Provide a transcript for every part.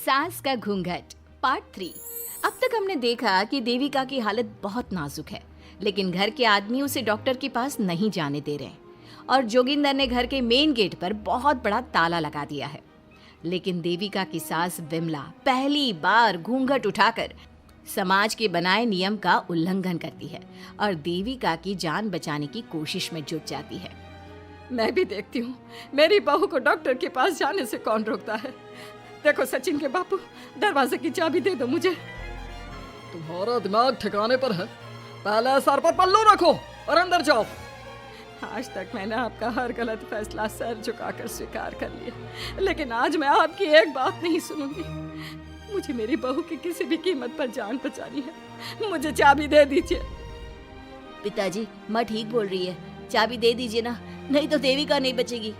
सास का घूंघट पार्ट 3। अब तक हमने देखा कि देविका की हालत बहुत नाजुक है, लेकिन घर के आदमी उसे डॉक्टर के पास नहीं जाने दे रहे और जोगिंदर ने घर के मेन गेट पर बहुत बड़ा ताला लगा दिया है। लेकिन देविका की सास विमला पहली बार घूंघट उठाकर समाज के बनाए नियम का उल्लंघन करती है और देविका की जान बचाने की कोशिश में जुट जाती है। मैं भी देखती हूँ मेरी बहू को डॉक्टर के पास जाने से कौन रोकता है। देखो सचिन के बापू, दरवाजे की चाबी दे दो मुझे। तुम्हारा दिमाग ठिकाने पर है, पहले सर पर पल्लू रखो और अंदर जाओ। आज तक मैंने आपका हर गलत फैसला सर झुकाकर स्वीकार कर लिया, लेकिन आज मैं आपकी एक बात नहीं सुनूंगी। मुझे मेरी बहू की किसी भी कीमत पर जान बचानी है। मुझे चाबी दे दीजिए। पिताजी, माँ ठीक बोल रही है, चाबी दे दीजिए ना, नहीं तो देविका नहीं बचेगी।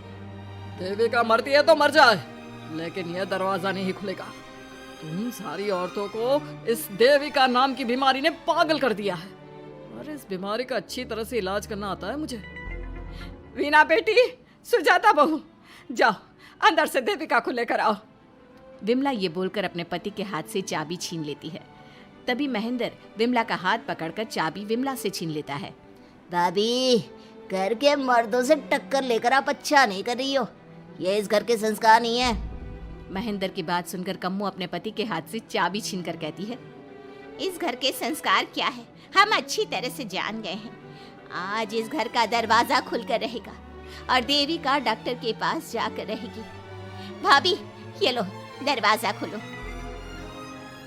देविका मरती है तो मर जाए, लेकिन यह दरवाजा नहीं खुलेगा। तुम सारी औरतों को इस देविका नाम की बीमारी ने पागल कर दिया है और इस बीमारी का अच्छी तरह से इलाज करना आता है मुझे। वीना बेटी, सुजाता बहू, जाओ अंदर से देविका को लेकर आओ। विमला ये बोलकर अपने पति के हाथ से चाबी छीन लेती है। तभी महेंद्र विमला का हाथ पकड़कर चाबी विमला से छीन लेता है। भाभी, घर के मर्दों से टक्कर लेकर आप अच्छा नहीं कर रही हो। ये इस घर के संस्कार नहीं है। महेंद्र की बात सुनकर कम्मू अपने पति के हाथ से चाबी छीनकर कहती है, इस घर के संस्कार क्या है हम अच्छी तरह से जान गए हैं। आज इस घर का दरवाजा खुलकर रहेगा और देविका डॉक्टर के पास जाकर रहेगी। भाभी, ये लो दरवाजा खोलो।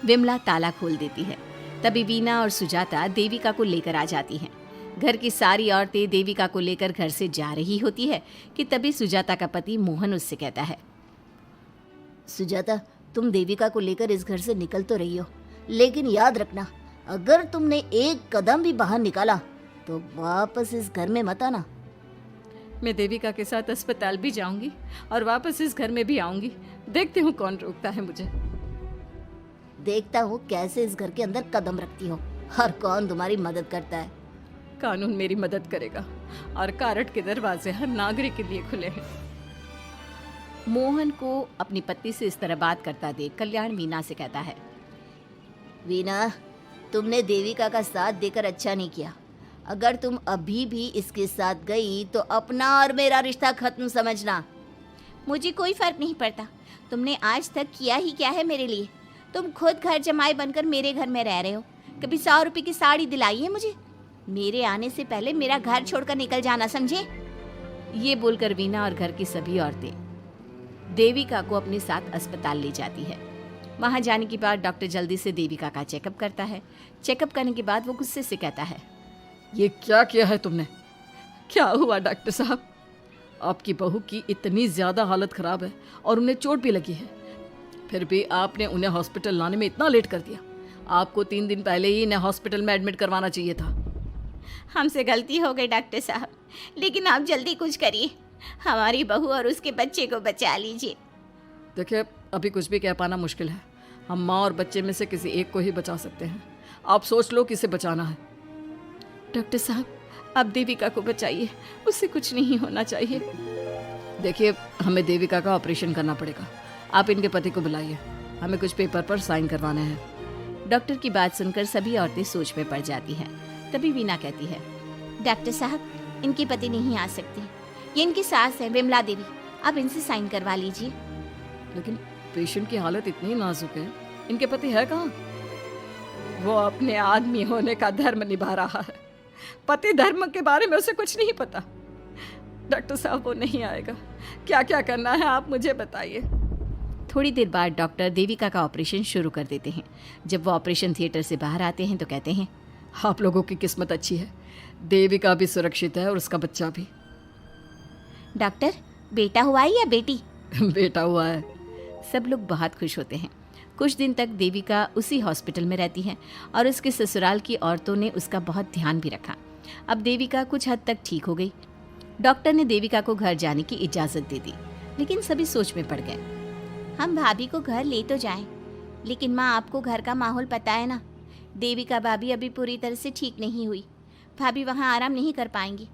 विमला ताला खोल देती है। तभी वीना और सुजाता देविका को लेकर आ जाती हैं। घर की सारी औरतें देविका को लेकर घर से जा रही होती है कि तभी सुजाता का पति मोहन उससे कहता है, सुजाता, तुम देविका को लेकर इस घर से निकल तो रही हो, लेकिन याद रखना, अगर तुमने एक कदम भी बाहर निकाला तो वापस इस घर में मत आना। मैं देविका के साथ अस्पताल भी जाऊंगी और वापस इस घर में भी आऊंगी। देखती हूँ कौन रोकता है मुझे। देखता हूँ कैसे इस घर के अंदर कदम रखती हो और कौन तुम्हारी मदद करता है। कानून मेरी मदद करेगा और कारट के दरवाजे हर नागरिक के लिए खुले हैं। मोहन को अपनी पत्नी से इस तरह बात करता देख कल्याण वीना से कहता है, वीना, तुमने देविका का साथ देकर अच्छा नहीं किया। अगर तुम अभी भी इसके साथ गई तो अपना और मेरा रिश्ता खत्म समझना। मुझे कोई फर्क नहीं पड़ता। तुमने आज तक किया ही क्या है मेरे लिए। तुम खुद घर जमाई बनकर मेरे घर में रह रहे हो। कभी 100 रुपए की साड़ी दिलाई है मुझे? मेरे आने से पहले मेरा घर छोड़कर निकल जाना, समझे? ये बोलकर वीना और घर की सभी औरतें देविका को अपने साथ अस्पताल ले जाती है। वहां जाने के बाद डॉक्टर जल्दी से देविका का चेकअप करता है। चेकअप करने के बाद वो गुस्से से कहता है, ये क्या किया है तुमने? क्या हुआ डॉक्टर साहब? आपकी बहू की इतनी ज्यादा हालत खराब है और उन्हें चोट भी लगी है, फिर भी आपने उन्हें हॉस्पिटल लाने में इतना लेट कर दिया। आपको 3 दिन पहले ही इन्हें हॉस्पिटल में एडमिट करवाना चाहिए था। हमसे गलती हो गई डॉक्टर साहब, लेकिन आप जल्दी कुछ करिए। हमारी बहू और उसके बच्चे को बचा लीजिए। देखिए, अभी कुछ भी कह पाना मुश्किल है। हम माँ और बच्चे में से किसी एक को ही बचा सकते हैं। आप सोच लो किसे बचाना है। डॉक्टर साहब, आप देविका को बचाइए, उससे कुछ नहीं होना चाहिए। देखिए, हमें देविका का ऑपरेशन करना पड़ेगा। आप इनके पति को बुलाइए, हमें कुछ पेपर पर साइन करवाने हैं। डॉक्टर की बात सुनकर सभी औरतें सोच में पड़ जाती हैं। तभी वीना कहती है, डॉक्टर साहब, इनके पति नहीं आ सकते। ये इनकी सास है विमला देवी, आप इनसे साइन करवा लीजिए। लेकिन पेशेंट की हालत इतनी नाजुक है, इनके पति है कहाँ? वो अपने आदमी होने का धर्म निभा रहा है। पति धर्म के बारे में उसे कुछ नहीं पता। डॉक्टर साहब, वो नहीं आएगा। क्या क्या करना है आप मुझे बताइए। थोड़ी देर बाद डॉक्टर देविका का ऑपरेशन शुरू कर देते हैं। जब वो ऑपरेशन थिएटर से बाहर आते हैं तो कहते हैं, आप लोगों की किस्मत अच्छी है, देविका भी सुरक्षित है और उसका बच्चा भी। डॉक्टर, बेटा हुआ है या बेटी? बेटा हुआ है। सब लोग बहुत खुश होते हैं। कुछ दिन तक देविका उसी हॉस्पिटल में रहती है और उसके ससुराल की औरतों ने उसका बहुत ध्यान भी रखा। अब देविका कुछ हद तक ठीक हो गई। डॉक्टर ने देविका को घर जाने की इजाज़त दे दी, लेकिन सभी सोच में पड़ गए। हम भाभी को घर ले तो जाएं, लेकिन माँ, आपको घर का माहौल पता है ना। देविका भाभी अभी पूरी तरह से ठीक नहीं हुई। भाभी वहाँ आराम नहीं कर पाएंगी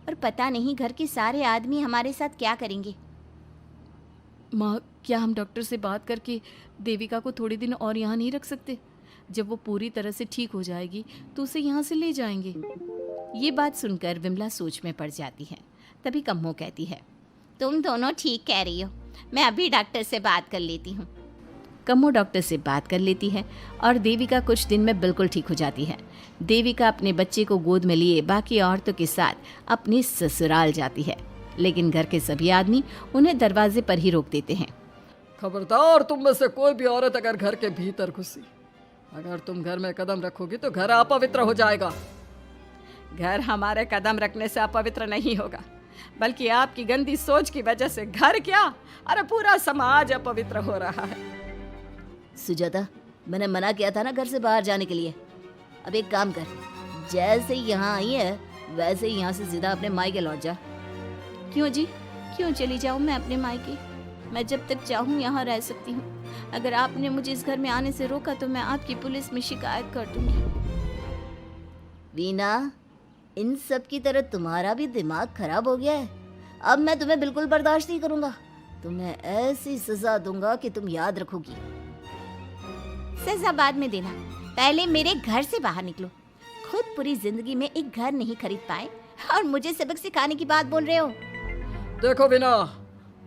और पता नहीं घर के सारे आदमी हमारे साथ क्या करेंगे। माँ, क्या हम डॉक्टर से बात करके देविका को थोड़े दिन और यहाँ नहीं रख सकते? जब वो पूरी तरह से ठीक हो जाएगी तो उसे यहाँ से ले जाएंगे। ये बात सुनकर विमला सोच में पड़ जाती है। तभी कम्मो कहती है, तुम दोनों ठीक कह रही हो, मैं अभी डॉक्टर से बात कर लेती हूँ। कम्मो डॉक्टर से बात कर लेती है और देविका कुछ दिन में बिल्कुल ठीक हो जाती है। देविका अपने बच्चे को गोद में लिए बाकी औरतों के साथ अपनी ससुराल जाती है, लेकिन घर के सभी आदमी उन्हें दरवाजे पर ही रोक देते हैं। खबरदार, तुम में से कोई भी औरत अगर घर के भीतर घुसी, अगर तुम घर में कदम रखोगी तो घर अपवित्र हो जाएगा। घर हमारे कदम रखने से अपवित्र नहीं होगा, बल्कि आपकी गंदी सोच की वजह से घर क्या, अरे पूरा समाज अपवित्र हो रहा है। सुजाता, मैंने मना किया था ना घर से बाहर जाने के लिए। अब एक काम कर, जैसे यहाँ आई है वैसे ही यहाँ से सीधा अपने मायके लौट जा। क्यों जी, क्यों चली जाऊँ मैं अपने मायके? मैं जब तक चाहूँ यहाँ रह सकती हूँ। अगर आपने मुझे इस घर में आने से रोका तो मैं आपकी पुलिस में शिकायत कर दूंगी। वीना, इन सब की तरह तुम्हारा भी दिमाग खराब हो गया है। अब मैं तुम्हें बिल्कुल बर्दाश्त नहीं करूंगा। तुम्हें ऐसी सजा दूंगा कि तुम याद रखोगी। सजा बाद में देना, पहले मेरे घर से बाहर निकलो। खुद पूरी जिंदगी में एक घर नहीं खरीद पाए और मुझे सबक सिखाने की बात बोल रहे हो। देखो वीना,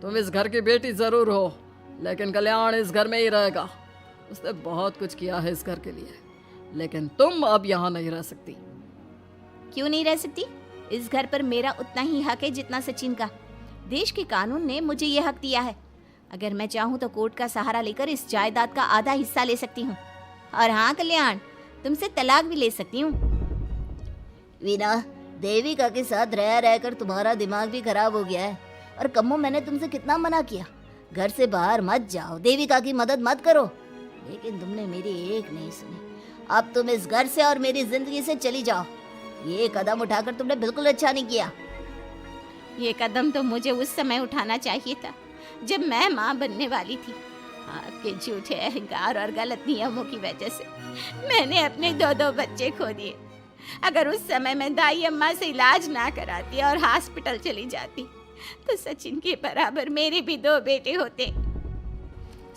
तुम इस घर की बेटी जरूर हो, लेकिन कल्याण इस घर में ही रहेगा। उसने बहुत कुछ किया है इस घर के लिए, लेकिन तुम अब यहाँ नहीं रह सकती। क्यों नहीं रह सकती? इस घर पर मेरा उतना ही हक है जितना सचिन का। देश के कानून ने मुझे ये हक दिया है। अगर मैं चाहूँ तो कोर्ट का सहारा लेकर इस जायदाद का आधा हिस्सा ले सकती हूँ। और हाँ कल्याण, तुमसे तलाक भी ले सकती हूँ। वीना, देविका के साथ रह रहकर तुम्हारा दिमाग भी खराब हो गया है। और कम्मो, मैंने तुमसे कितना मना किया, घर से बाहर मत जाओ, देविका की मदद मत करो, लेकिन तुमने मेरी एक नहीं सुनी। अब तुम इस घर से और मेरी जिंदगी से चली जाओ। ये कदम उठाकर तुमने बिल्कुल अच्छा नहीं किया। ये कदम तो मुझे उस समय उठाना चाहिए था जब मैं माँ बनने वाली थी। आपके झूठे अहंकार और गलत नियमों की वजह से मैंने अपने दो बच्चे खो दिए। अगर उस समय मैं दाई अम्मा से इलाज ना कराती और हॉस्पिटल चली जाती तो सचिन के बराबर मेरे भी 2 बेटे होते।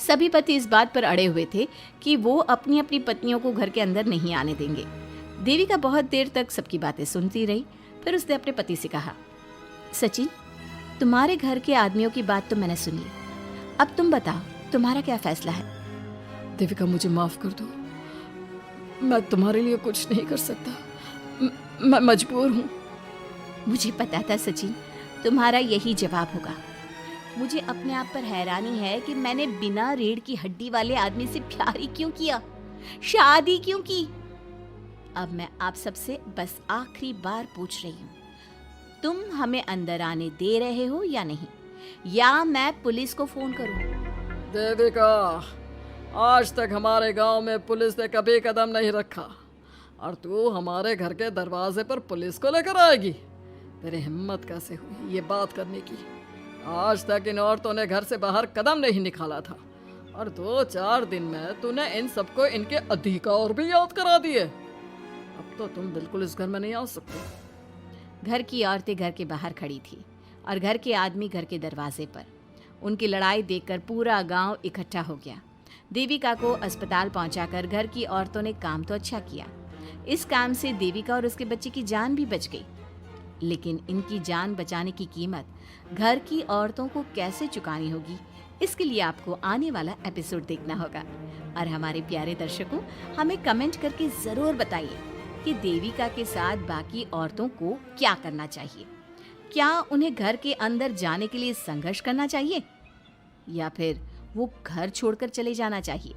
सभी पति इस बात पर अड़े हुए थे कि वो अपनी अपनी पत्नियों को घर के अंदर नहीं आने देंगे। देविका बहुत देर तक सबकी बातें सुनती रही। फिर उसने अपने पति से कहा, सचिन, तुम्हारे घर के आदमियों की बात तो मैंने सुन ली, अब तुम बताओ तुम्हारा क्या फैसला है? देविका, मुझे माफ कर दो, मैं तुम्हारे लिए कुछ नहीं कर सकता, मैं मजबूर हूँ। मुझे पता था सचिन, तुम्हारा यही जवाब होगा। मुझे अपने आप पर हैरानी है कि मैंने बिना रीढ़ की हड्डी वाले आदमी से प्यार ही क्यों किया, शादी क्यों की। अब मैं आप सबसे बस आखिरी बार पूछ रही हूँ, तुम हमें अंदर आने दे रहे हो या नहीं, या मैं पुलिस को फोन करूँ? देविका, आज तक हमारे गांव में पुलिस ने कभी कदम नहीं रखा और तू हमारे घर के दरवाजे पर पुलिस को लेकर आएगी? तेरी हिम्मत कैसे हुई ये बात करने की? आज तक इन औरतों ने घर से बाहर कदम नहीं निकाला था और 2-4 दिन में तूने इन सबको इनके अधिकार भी याद करा दिए। अब तो तुम बिल्कुल इस घर में नहीं आ सकते। घर की औरतें घर के बाहर खड़ी थी और घर के आदमी घर के दरवाजे पर। उनकी लड़ाई देखकर पूरा गांव इकट्ठा हो गया। देविका को अस्पताल पहुंचाकर घर की औरतों ने काम तो अच्छा किया। इस काम से देविका और उसके बच्चे की जान भी बच गई, लेकिन इनकी जान बचाने की कीमत घर की औरतों को कैसे चुकानी होगी, इसके लिए आपको आने वाला एपिसोड देखना होगा। और हमारे प्यारे दर्शकों, हमें कमेंट करके ज़रूर बताइए कि देविका के साथ बाकी औरतों को क्या करना चाहिए। क्या उन्हें घर के अंदर जाने के लिए संघर्ष करना चाहिए या फिर वो घर छोड़कर चले जाना चाहिए?